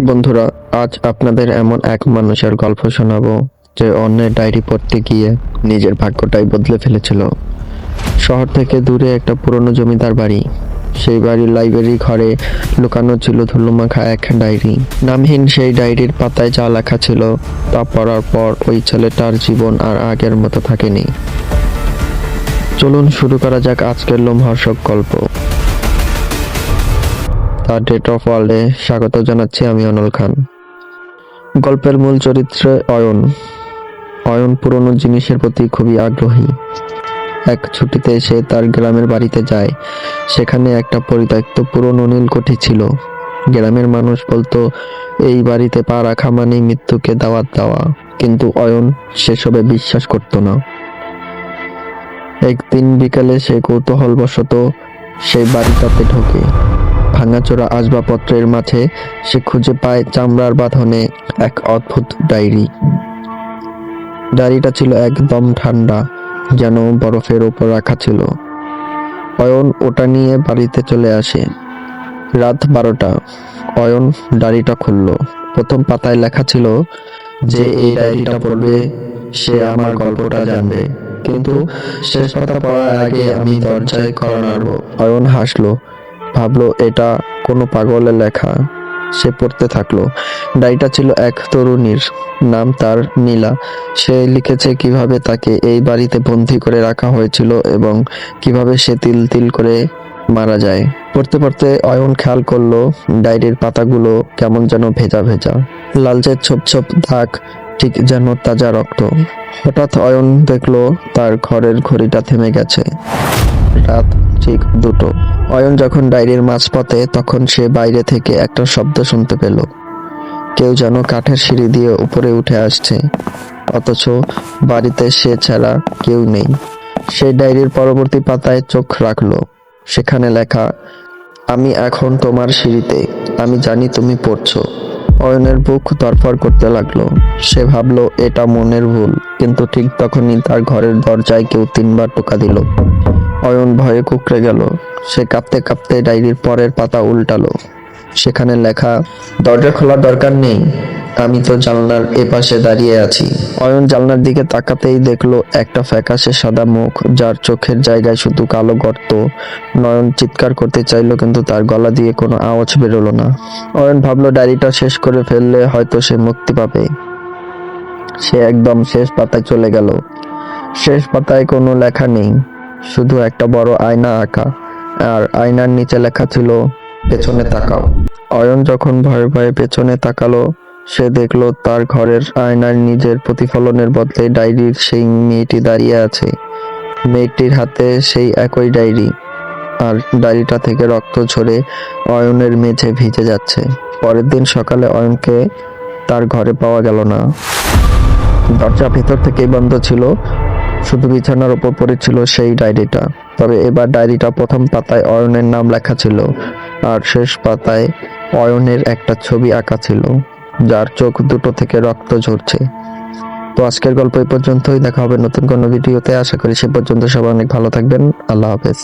বন্ধুরা, আজ আপনাদের এমন এক মানুষের গল্প শোনাবো যে অন্যের ডায়েরি পড়তে গিয়ে নিজের ভাগ্যটাই বদলে ফেলেছিল। শহর থেকে দূরে একটা পুরনো জমিদার বাড়ি। সেই বাড়ির লাইব্রেরি ঘরে লুকানো ছিল ধুলোমাখা এক ডায়েরি। নামহীন সেই ডায়েরির পাতায় যা লেখা ছিল তা পড়ার পর ওই ছেলেটার জীবন আর আগের মতো থাকেনি। চলুন শুরু করা যাক আজকের লোমহর্ষক গল্প। দ্য ডেট অফ ওয়ার্ল্ডে স্বাগত জানাচ্ছি আমি অনল খান। গল্পের মূল চরিত্রে অয়ন পুরনো জিনিসের প্রতি খুবই আগ্রহী। এক ছুটিতে সে তার গ্রামের বাড়িতে যায়। সেখানে একটা পরিত্যক্ত পুরনো নীলকুঠি ছিল। গ্রামের মানুষ বলতো এই বাড়িতে পা রাখা মানেই মৃত্যুকে দাওয়াত দেওয়া, কিন্তু অয়ন সেসবে বিশ্বাস করত না। একদিন বিকালে সে কৌতূহলবশত সেই বাড়িটাতে ঢোকে। ভাঙাচোরা আসবাবপত্রের মাঝে সে খুঁজে পায় চামড়ার বাঁধনে এক অদ্ভুত ডায়েরি। ডায়েরিটা ছিল একদম ঠান্ডা, যেন বরফের ওপর রাখা ছিল। অয়ন ওটা নিয়ে বাড়িতে চলে আসে। রাত 12টা। অয়ন ডায়েরিটা খুলল। প্রথম পাতায় লেখা ছিল যে এই ডায়েরিটা পড়বে সে আমার গল্পটা জানবে, কিন্তু শেষ পাতা পড়ার আগে আমি দরজায় কড়া নাড়ব। অয়ন হাসলো, ভাবলো এটা কোনো পাগলের লেখা। সে পড়তে থাকলো। ডায়েরিটা ছিল এক তরুণীর, নাম তার নীলা। সে লিখেছে কিভাবে তাকে এই বাড়িতে বন্দি করে রাখা হয়েছিল এবং কিভাবে সে তিল তিল করে মারা যায়। পড়তে পড়তে অয়ন খেয়াল করলো ডায়েরির পাতাগুলো কেমন যেন ভেজা ভেজা, লালচে ছোপ ছোপ দাগ, ঠিক যেন তাজা রক্ত। হঠাৎ অয়ন দেখলো তার ঘরের ঘড়িটা থেমে গেছে। রাত ঠিক 2টো। অয়ন যখন ডায়েরির মাঝপথে, তখন সে বাইরে থেকে একটা শব্দ শুনতে পেল। কেউ যেন কাঠের সিঁড়ি দিয়ে উপরে উঠে আসছে, অথচ বাড়িতে সে ছাড়া কেউ নেই। সে ডায়েরির পরবর্তী পাতায় চোখ রাখলো। সেখানে লেখা, আমি এখন তোমার সিঁড়িতে, আমি জানি তুমি পড়ছো। অয়নের বুক ধড়ফড় করতে লাগলো। সে ভাবলো এটা মনের ভুল, কিন্তু ঠিক তখনই তার ঘরের দরজায় কেউ 3বার টোকা দিল। অয়ন ভয়ে কুঁকড়ে গেল। সে কাঁপতে কাঁপতে ডায়েরির পরের পাতা উল্টালো। সেখানে লেখা, দরজা খোলার দরকার নেই, আমি তো জানলার এপাশে দাঁড়িয়ে আছি। অয়ন জানলার দিকে তাকাতেই দেখলো একটা ফ্যাকাশে সাদা মুখ, যার চোখের জায়গায় শুধু কালো গর্ত। নয়ন চিৎকার করতে চাইলো, কিন্তু তার গলা দিয়ে কোনো আওয়াজ বেরোলো না। অয়ন ভাবলো ডায়েরিটা শেষ করে ফেললে হয়তো সে মুক্তি পাবে। সে একদম শেষ পাতায় চলে গেল। শেষ পাতায় কোনো লেখা নেই, শুধু একটা বড় আয়না আঁকা, আর আয়নার নিচে লেখা ছিল, পেছনে তাকাও। অয়ন যখন ভয়ে ভয়ে পেছনে তাকালো, সে দেখলো তার ঘরের আয়নার নিজের প্রতিফলনের বদলে ডায়েরির সেই মেয়েটি দাঁড়িয়ে আছে। মেয়েটির হাতে সেই একই ডায়েরি, আর ডায়েরিটা থেকে রক্ত ঝরে অয়নের মেঝে ভিজে যাচ্ছে। পরের দিন সকালে অয়নকে তার ঘরে পাওয়া গেল না। দরজা ভেতর থেকেই বন্ধ ছিল, শুধু বিছানার ওপর পড়েছিল সেই ডায়েরিটা। তবে এবার ডায়েরিটা প্রথম পাতায় অয়নের নাম লেখা ছিল, আর শেষ পাতায় অয়নের একটা ছবি আঁকা ছিল, যার চোখ দুটো থেকে রক্ত ঝরছে। তো আজকের গল্প এই পর্যন্তই। দেখা হবে নতুন কোনো ভিডিওতে। আশা করি সে পর্যন্ত সবাই অনেক ভালো থাকবেন। আল্লাহ হাফেজ।